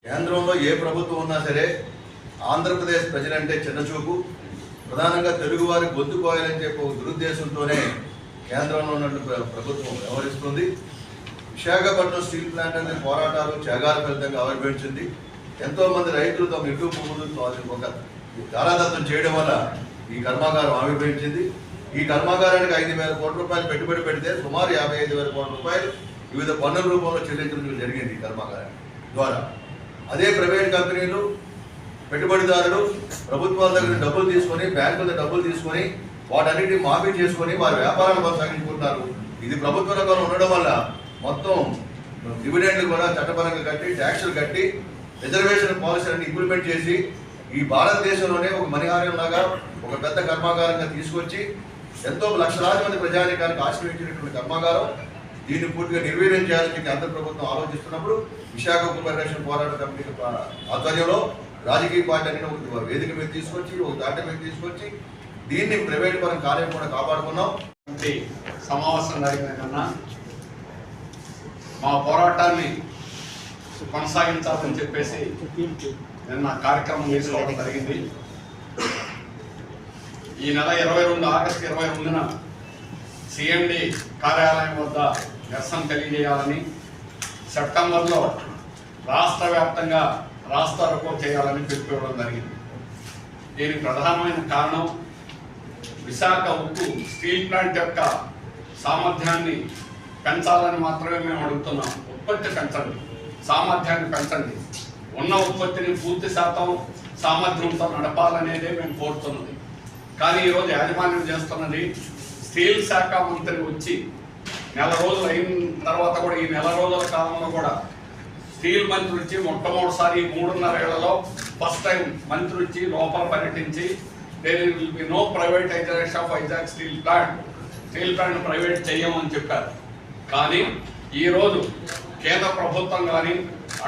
కేంద్రంలో ఏ ప్రభుత్వం ఉన్నా సరే ఆంధ్రప్రదేశ్ ప్రజలంటే చిన్నచూపు, ప్రధానంగా తెలుగువారి గొంతుకోయాలని చెప్పి ఒక దురుద్దేశంతోనే కేంద్రంలో ఉన్న ప్రభుత్వం వ్యవహరిస్తుంది. విశాఖపట్నం స్టీల్ ప్లాంట్ అనేది పోరాటాలు త్యాగాల ఫలితంగా ఆవిర్భవించింది. ఎంతోమంది రైతులు తమ ఇంటి భూములు ఒక ధారాదత్తం చేయడం వల్ల ఈ కర్మాగారం ఆవిర్భవించింది. ఈ కర్మాగారానికి 5,000 కోట్ల రూపాయలు పెట్టుబడి పెడితే సుమారు 55,000 కోట్ల రూపాయలు వివిధ పన్నుల రూపంలో చెల్లించడం జరిగింది ఈ కర్మాగారం ద్వారా. అదే ప్రైవేట్ కంపెనీలు, పెట్టుబడిదారులు ప్రభుత్వాల దగ్గర డబ్బులు తీసుకొని, బ్యాంకుల డబ్బులు తీసుకొని వాటన్నిటిని మాఫీ చేసుకొని వారి వ్యాపారాలు కొనసాగించుకుంటున్నారు. ఇది ప్రభుత్వ రంగంలో ఉండడం వల్ల మొత్తం డివిడెండ్లు కూడా చట్టపరంగా కట్టి, ట్యాక్సులు కట్టి, రిజర్వేషన్ పాలసీలను ఇంప్లిమెంట్ చేసి ఈ భారతదేశంలోనే ఒక మణిహారంలాగా ఒక పెద్ద కర్మాగారంగా తీసుకొచ్చి ఎంతో లక్షలాది మంది ప్రజానికానికి ఆశ్రయించినటువంటి కర్మాగారం. దీన్ని పూర్తిగా నిర్వీర్యం చేయాలని కేంద్ర ప్రభుత్వం ఆలోచిస్తున్నప్పుడు విశాఖ ఉక్కు పరిరక్షణ పోరాట కమిటీ ఆధ్వర్యంలో రాజకీయ పార్టీని ఒక వేదిక మీద తీసుకొచ్చి, ఒక దాటి మీద తీసుకొచ్చి దీన్ని ప్రైవేట్ పరం కార్యం కూడా కాపాడుకున్నాం. సమావేశం జరిగిన మా పోరాటాన్ని కొనసాగించాలని చెప్పేసి నిన్న కార్యక్రమం తీసుకోవడం జరిగింది. ఈ నెల 22 ఆగస్టు 22న సిఎండి కార్యాలయం వద్ద నిరసన తెలియజేయాలని, సెప్టెంబర్లో రాష్ట్ర వ్యాప్తంగా రాస్తారోకో చేయాలని పిలుపుకోవడం జరిగింది. దీనికి ప్రధానమైన కారణం విశాఖ ఉక్కు స్టీల్ ప్లాంట్ యొక్క సామర్థ్యాన్ని పెంచాలని మాత్రమే మేము అడుగుతున్నాం. ఉత్పత్తి పెంచండి, సామర్థ్యాన్ని పెంచండి, ఉన్న ఉత్పత్తిని పూర్తి శాతం సామర్థ్యంతో నడపాలనేదే మేము కోరుతున్నది. కానీ ఈరోజు యాజమాన్యం చేస్తున్నది, స్టీల్ శాఖ మంత్రి వచ్చి నెల రోజులు అయిన తర్వాత కూడా, ఈ నెల రోజుల కాలంలో కూడా స్టీల్ మంత్రి వచ్చి మొట్టమొదటిసారి 3.5 ఏళ్లలో ఫస్ట్ టైం మంత్రి వచ్చి లోపల పర్యటించి there will be no privatization of Vizag steel plant private చేయమని చెప్పారు. కానీ ఈరోజు కేంద్ర ప్రభుత్వం కానీ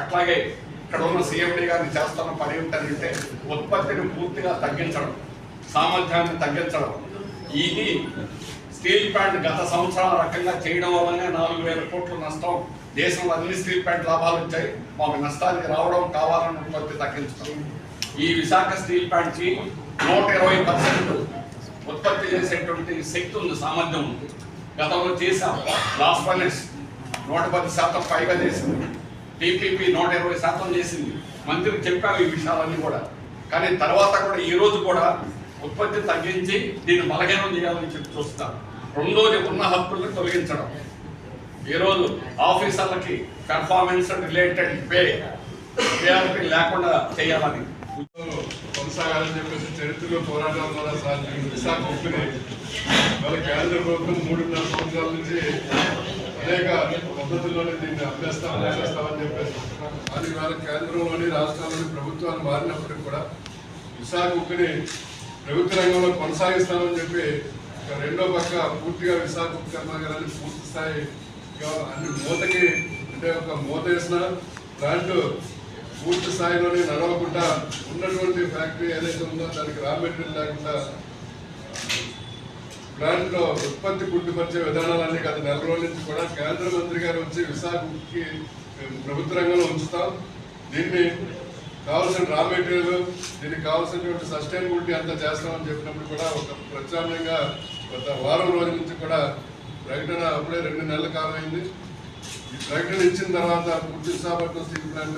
అట్లాగే ఇక్కడ ఉన్న సిఎండి గారిని చేస్తున్న పని ఏంటంటే ఉత్పత్తిని పూర్తిగా తగ్గించడం, సామర్థ్యాన్ని తగ్గించడం. ఇది స్టీల్ ప్లాంట్ గత సంవత్సరాల రకంగా చేయడం వల్లనే 4,000 కోట్ల నష్టం. దేశంలో అన్ని స్టీల్ ప్లాంట్ లాభాలు వచ్చాయి, మాకు నష్టానికి రావడం కావాలని ఉత్పత్తి తగ్గించడం. ఈ విశాఖ స్టీల్ ప్లాంట్కి 120% ఉత్పత్తి చేసేటువంటి శక్తి ఉంది, సామర్థ్యం ఉంది. గతంలో చేశాం. లాస్ట్ ఫైనాన్స్ 110% పైగా చేసింది. టీపీపీ 120% చేసింది. మంత్రికి చెప్పాము ఈ విషయాలన్నీ కూడా. కానీ తర్వాత కూడా ఈ రోజు కూడా ఉత్పత్తి తగ్గించి దీన్ని బలహీనం చేయాలని చెప్పి చూస్తారు. రెండోది ఉన్న హక్కులను తొలగించడం. ఈరోజు ఆఫీసర్లకి పెర్ఫార్మెన్స్ రిలేటెడ్ పేఆర్పీ లేకుండా చేయాలని కొనసాగాలని చెప్పేసి చరిత్రలో పోరాటాల ద్వారా సాధించిన విశాఖ ఉక్కుని వాళ్ళ కేంద్ర ప్రభుత్వం 3.5 సంవత్సరాల నుంచి అనేక పద్ధతుల్లోనే దీన్ని అభ్యస్తామని చెప్పేసి, కానీ వాళ్ళ కేంద్రంలోని రాష్ట్రాల్లోని ప్రభుత్వాలు మారినప్పటికీ కూడా విశాఖ ఉక్కుని ప్రభుత్వ రంగంలో కొనసాగిస్తామని చెప్పి రెండో పక్క పూర్తిగా విశాఖ ఉక్కు కర్మాగారాన్ని పూర్తి స్థాయి అన్ని మూతకి, అంటే ఒక మూత వేసిన ప్లాంట్ పూర్తి స్థాయిలోనే నడవకుండా ఉన్నటువంటి ఫ్యాక్టరీ ఏదైతే ఉందో దానికి రా మెటీరియల్ లేకుండా ప్లాంట్లో ఉత్పత్తి గుర్తుపరిచే విధానాలన్నీ గత నెల రోజుల నుంచి కూడా కేంద్ర మంత్రి గారు వచ్చి విశాఖ ఉక్కుకి ప్రభుత్వ రంగంలో ఉంచుతాం, దీన్ని కావాల్సిన రా మెటీరియల్, దీనికి కావాల్సినటువంటి సస్టైనబిలిటీ అంతా చేస్తామని చెప్పినప్పుడు కూడా ఒక ప్రత్యామ్నాయంగా గత వారం రోజుల నుంచి కూడా ప్రకటన, అప్పుడే 2 నెలల కాలం అయింది. ఈ ప్రకటన ఇచ్చిన తర్వాత పూర్తి విశాఖపట్నం స్టీల్ ప్లాంట్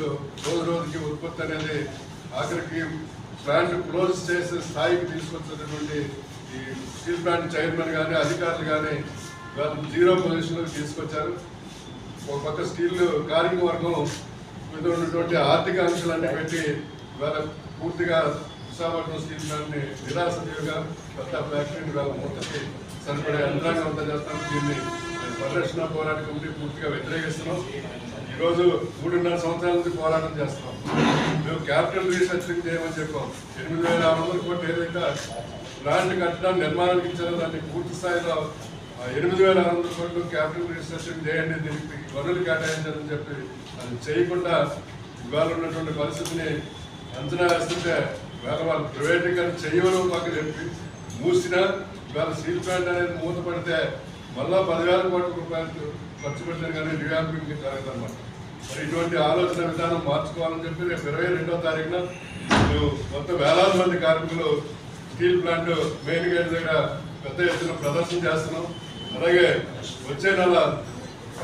రోజుకి ఉత్పత్తి అనేది ఆఖరికి ప్లాంట్ క్లోజ్ చేసే స్థాయికి తీసుకొచ్చినటువంటి ఈ స్టీల్ ప్లాంట్ చైర్మన్ కానీ అధికారులు కానీ వాళ్ళు 0 పొజిషన్లోకి తీసుకొచ్చారు. ఒక పక్క స్టీల్ కార్మిక వర్గం మీద ఉన్నటువంటి ఆర్థిక అంశాలన్నీ పెట్టి వాళ్ళ పూర్తిగా విశాఖపట్నం స్టీల్ ప్లాంట్ని నిరాశగా కొత్త ఫ్యాక్టరీని వాళ్ళ మొత్తకి సరిపడే యంత్రాంగం అంతా చేస్తాం. దీన్ని పరిరక్షణ పోరాట కమిటీ పూర్తిగా వ్యతిరేకిస్తున్నాం. ఈరోజు 3.5 సంవత్సరాల నుంచి పోరాటం చేస్తున్నాం. మేము క్యాపిటల్ రీస్ట్రక్చరింగ్ చేయమని చెప్పాం. 8,600 కోట్లు ఏదైతే ప్లాంట్ కట్టడం నిర్మాణానికి ఇచ్చారో దాన్ని పూర్తి స్థాయిలో 8,600 కోట్లు క్యాపిటల్ రీస్ట్రక్చరింగ్ చేయండి, దీనికి వనరులు కేటాయించాలని చెప్పి అది చేయకుండా ఇవాళ ఉన్నటువంటి పరిస్థితిని అంచనా వేస్తుంటే వాళ్ళు ప్రైవేటీకరణ చేయవలో పక్కన చెప్పి మూసినా ఇవాళ స్టీల్ ప్లాంట్ అనేది మూతపడితే మళ్ళా 10,000 కోట్ల రూపాయలు ఖర్చు పెట్టారు, కానీ రివ్యాంపింగ్ జరగదన్నమాట. మరి ఇటువంటి ఆలోచన విధానం మార్చుకోవాలని చెప్పి రేపు 22వ తారీఖున మొత్తం వేలాది మంది కార్మికులు స్టీల్ ప్లాంట్ మెయిన్ గేట్ దగ్గర పెద్ద ఎత్తున ప్రదర్శన చేస్తున్నాం. అలాగే వచ్చే నెల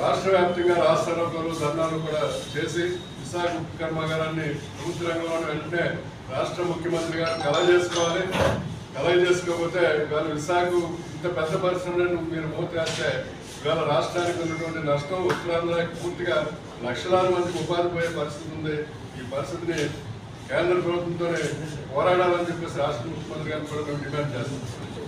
రాష్ట్ర వ్యాప్తంగా రాష్ట్ర రంగంలో ధర్నాలు కూడా చేసి విశాఖ ఉక్కు కర్మాగారాన్ని ప్రభుత్వ రంగంలో వెంటనే రాష్ట్ర ముఖ్యమంత్రి గారు కలగజేసుకోవాలి. కలగజేసుకోకపోతే ఇవాళ విశాఖ ఇంత పెద్ద పరిశ్రమలను మీరు మూతేస్తే ఇవాళ రాష్ట్రానికి ఉన్నటువంటి నష్టం ఉత్తరాంధ్రకి పూర్తిగా లక్షలాది మందికి ఉపాధి పోయే పరిస్థితి ఉంది. ఈ పరిస్థితిని కేంద్ర ప్రభుత్వంతోనే పోరాడాలని చెప్పేసి రాష్ట్ర ముఖ్యమంత్రి గారిని కూడా మేము డిమాండ్ చేస్తున్నాం.